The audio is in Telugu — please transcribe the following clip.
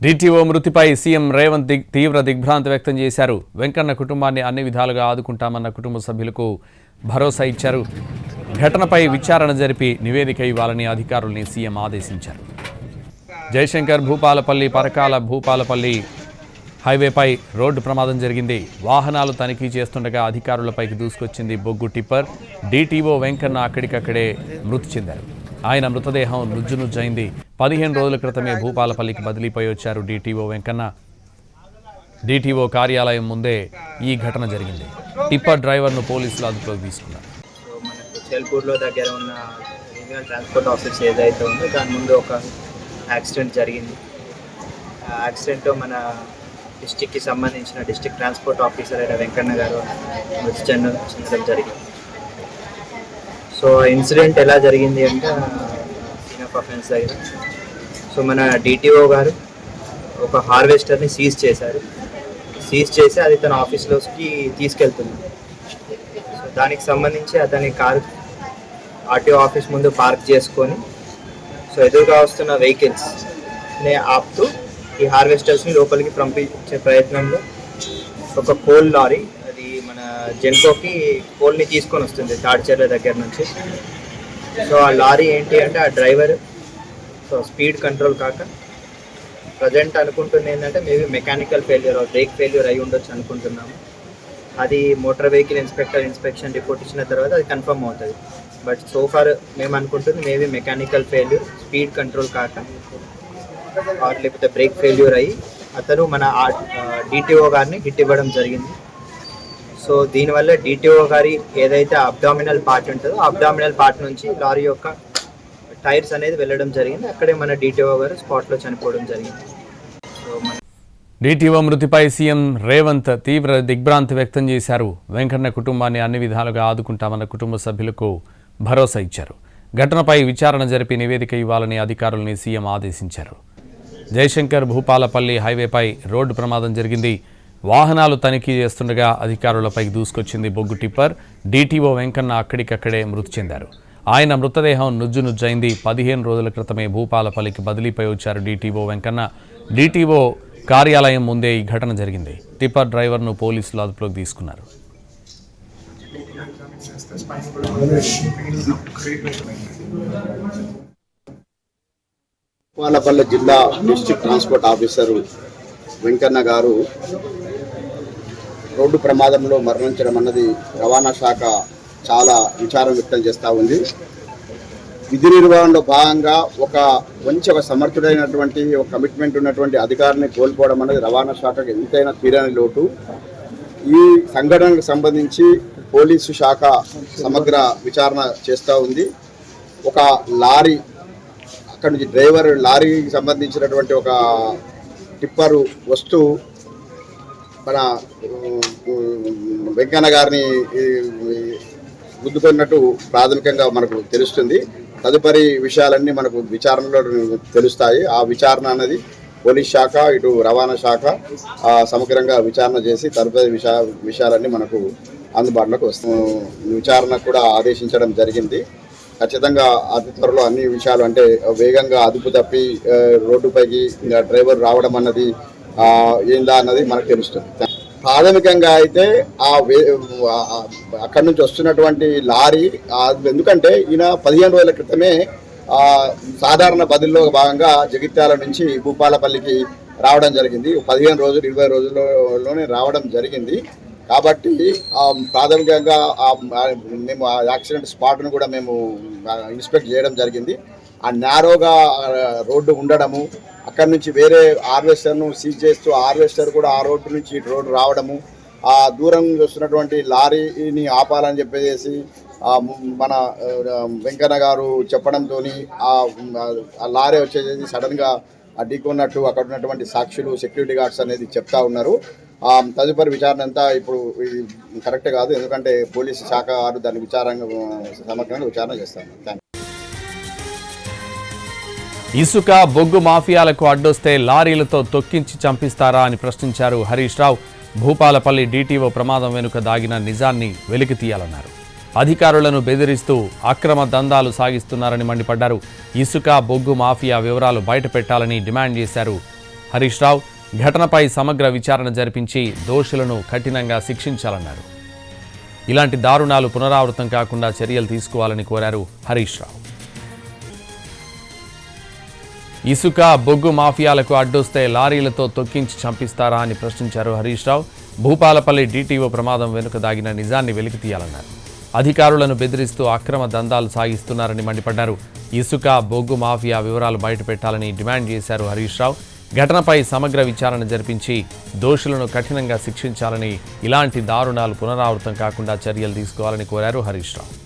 డిటిఓ మృతిపై సీఎం రేవంత్ తీవ్ర దిగ్భ్రాంతి వ్యక్తం చేశారు. వెంకన్న కుటుంబాన్ని అన్ని విధాలుగా ఆదుకుంటామన్న కుటుంబ సభ్యులకు భరోసా ఇచ్చారు. ఘటనపై విచారణ జరిపి నివేదిక ఇవ్వాలని అధికారుల్ని సీఎం ఆదేశించారు. జయశంకర్ భూపాలపల్లి పరకాల భూపాలపల్లి హైవేపై రోడ్డు ప్రమాదం జరిగింది. వాహనాలు తనిఖీ చేస్తుండగా అధికారులపైకి దూసుకొచ్చింది బొగ్గు టిప్పర్. డిటిఓ వెంకన్న అక్కడికక్కడే మృతి చెందారు. ఆయన మృతదేహం నుజ్జునుజ్జైంది. 15 రోజుల క్రితమే భూపాలపల్లికి బదిలీపై వచ్చారు డిటిఓ వెంకన్న. డిటిఓ కార్యాలయం ముందే ఈ ఘటన జరిగింది. టిప్పర్ డ్రైవర్ను పోలీసులు అదుపులోకి తీసుకున్నారు. చెల్పూర్లో దగ్గర ఉన్న రీజనల్ ట్రాన్స్పోర్ట్ ఆఫీస్ ఏదైతే ఉందో దాని ముందు ఒక యాక్సిడెంట్ జరిగింది. ఆ యాక్సిడెంట్లో మన డిస్టిక్కి సంబంధించిన డిస్టిక్ ట్రాన్స్పోర్ట్ ఆఫీసర్ అయిన వెంకన్న గారు మృతి చెందడం జరిగింది. సో ఇన్సిడెంట్ ఎలా జరిగింది అంటే సీన్ ఆఫ్ అఫెన్స్ దగ్గర సో మన డిటిఓ గారు ఒక హార్వెస్టర్ని సీజ్ చేశారు. సీజ్ చేసి అది తన ఆఫీస్లోకి తీసుకెళ్తున్నారు. సో దానికి సంబంధించి అతని కారు ఆర్టీఓ ఆఫీస్ ముందు పార్క్ చేసుకొని సో ఎదురుగా వస్తున్న వెహికల్స్ని ఆపుతూ ఈ హార్వెస్టర్స్ని లోపలికి పంపించే ప్రయత్నంలో ఒక కోల్ లారీ అది మన జెన్కోకి కోల్ని తీసుకొని వస్తుంది తాడిచెర్ల దగ్గర నుంచి. సో ఆ లారీ ఏంటి అంటే ఆ డ్రైవర్ సో స్పీడ్ కంట్రోల్ కాక ప్రజెంట్ అనుకుంటుంది ఏంటంటే maybe mechanical failure break failure అయి ఉండొచ్చు అనుకుంటున్నాము. అది మోటార్ వెహికల్ ఇన్స్పెక్షన్ రిపోర్ట్ ఇచ్చిన తర్వాత అది కన్ఫర్మ్ అవుతుంది. బట్ సో ఫార్ మేము అనుకుంటుంది maybe mechanical failure speed control కాక లేకపోతే బ్రేక్ ఫెయిల్యూర్ అయ్యి అతను మన డిటిఓ గారిని హిట్ ఇవ్వడం జరిగింది. సో దీనివల్ల డిటిఓ గారి ఏదైతే అబ్డామినల్ పార్ట్ ఉంటుందో అబ్డామినల్ పార్ట్ నుంచి లారీ యొక్క టైర్స్ అనేది వెళ్ళడం జరిగింది. అక్కడే మన డిటిఓ గారు స్పాట్లో చనిపోవడం జరిగింది. డిటిఓ మృతిపై సీఎం రేవంత్ తీవ్ర దిగ్భ్రాంతి వ్యక్తం చేశారు. వెంకన్న కుటుంబాన్ని అన్ని విధాలుగా ఆదుకుంటామన్న కుటుంబ సభ్యులకు భరోసా ఇచ్చారు. ఘటనపై విచారణ జరిపి నివేదిక ఇవ్వాలని అధికారుల్ని సీఎం ఆదేశించారు. జయశంకర్ భూపాలపల్లి హైవేపై రోడ్డు ప్రమాదం జరిగింది. వాహనాలు తనిఖీ చేస్తుండగా అధికారులపైకి దూసుకొచ్చింది బొగ్గు టిప్పర్. డిటిఓ వెంకన్న అక్కడికక్కడే మృతి చెందారు. ఆయన మృతదేహం నుజ్జునుజ్జైంది. 15 రోజుల క్రితమే భూపాలపల్లికి బదిలీపై వచ్చారు డిటిఓ వెంకన్న. డిటిఓ కార్యాలయం ముందే ఈ ఘటన జరిగింది. టిప్పర్ డ్రైవర్ను పోలీసులు అదుపులోకి తీసుకున్నారు. భూపాలపల్లి జిల్లా డిస్ట్రిక్ట్ ట్రాన్స్పోర్ట్ ఆఫీసరు వెంకన్న గారు రోడ్డు ప్రమాదంలో మరణించడం అన్నది రవాణా శాఖ చాలా విచారం వ్యక్తం చేస్తూ ఉంది. విధి నిర్వహణలో భాగంగా ఒక సమర్థుడైనటువంటి ఒక కమిట్మెంట్ ఉన్నటువంటి అధికారిని కోల్పోవడం అనేది రవాణా శాఖకు ఎంతైనా తీరని లోటు. ఈ సంఘటనకు సంబంధించి పోలీసు శాఖ సమగ్ర విచారణ చేస్తూ ఉంది. ఒక లారీ అక్కడి నుంచి డ్రైవర్ లారీకి సంబంధించినటువంటి ఒక టిప్పరు వస్తూ మన వెంకన్న గారిని గుద్దుకున్నట్టు ప్రాథమికంగా మనకు తెలుస్తుంది. తదుపరి విషయాలన్నీ మనకు విచారణలో తెలుస్తాయి. ఆ విచారణ అనేది పోలీస్ శాఖ ఇటు రవాణా శాఖ సమగ్రంగా విచారణ చేసి తదుపరి విషయాలన్నీ మనకు అందుబాటులోకి విచారణ కూడా ఆదేశించడం జరిగింది. ఖచ్చితంగా అతి త్వరలో అన్ని విషయాలు అంటే వేగంగా అదుపు తప్పి రోడ్డుపైకి డ్రైవర్ రావడం అన్నది ఏందా అన్నది మనకు తెలుస్తుంది. ప్రాథమికంగా అయితే అక్కడి నుంచి వస్తున్నటువంటి లారీ ఎందుకంటే ఈయన 15 రోజుల క్రితమే సాధారణ బదిలీలో భాగంగా జగిత్యాల నుంచి భూపాలపల్లికి రావడం జరిగింది. 15 రోజులు 20 రోజుల్లోనే రావడం జరిగింది. కాబట్టి ప్రాథమికంగా మేము ఆ యాక్సిడెంట్ స్పాట్ను కూడా మేము ఇన్స్పెక్ట్ చేయడం జరిగింది. ఆ నేరోగా రోడ్డు ఉండడము, అక్కడి నుంచి వేరే హార్వెస్టర్ను సీజ్ చేస్తూ హార్వెస్టర్ కూడా ఆ రోడ్డు నుంచి ఇటు రోడ్డు రావడము, ఆ దూరం వస్తున్నటువంటి లారీని ఆపాలని చెప్పేసి మన వెంకన్న గారు చెప్పడంతో ఆ లారీ వచ్చేసి సడన్గా ఢీకొన్నట్టు అక్కడ ఉన్నటువంటి సాక్షులు సెక్యూరిటీ గార్డ్స్ అనేది చెప్తా ఉన్నారు. తదుపరి విచారణ అంతా ఇప్పుడు కరెక్ట్ కాదు, ఎందుకంటే పోలీసు శాఖ వారు దాన్ని సమగ్రంగా విచారణ చేస్తారు. ఇసుక బొగ్గు మాఫియాలకు అడ్డొస్తే లారీలతో తొక్కించి చంపిస్తారా అని ప్రశ్నించారు హరీష్ రావు. భూపాలపల్లి డిటిఓ ప్రమాదం వెనుక దాగిన నిజాన్ని వెలికి తీయాలన్నారు. అధికారులను బెదిరిస్తూ అక్రమ దందాలు సాగిస్తున్నారని మండిపడ్డారు. ఇసుక బొగ్గు మాఫియా వివరాలు బయటపెట్టాలని డిమాండ్ చేశారు హరీష్ రావు ఘటనపై సమగ్ర విచారణ జరిపించి దోషులను కఠినంగా శిక్షించాలన్నారు. ఇలాంటి దారుణాలు పునరావృతం కాకుండా చర్యలు తీసుకోవాలని కోరారు హరీష్ రావు. ఇసుక బొగ్గు మాఫియాలకు అడ్డొస్తే లారీలతో తొక్కించి చంపిస్తారా అని ప్రశ్నించారు హరీష్ రావు. భూపాలపల్లి DTO ప్రమాదం వెనుక దాగిన నిజాన్ని వెలికితీయాలన్నారు. అధికారులను బెదిరిస్తూ అక్రమ దందాలు సాగిస్తున్నారని మండిపడ్డారు. ఇసుక బొగ్గు మాఫియా వివరాలు బయటపెట్టాలని డిమాండ్ చేశారు హరీష్ రావు. ఘటనపై సమగ్ర విచారణ జరిపించి దోషులను కఠినంగా శిక్షించాలని, ఇలాంటి దారుణాలు పునరావృతం కాకుండా చర్యలు తీసుకోవాలని కోరారు హరీష్ రావు.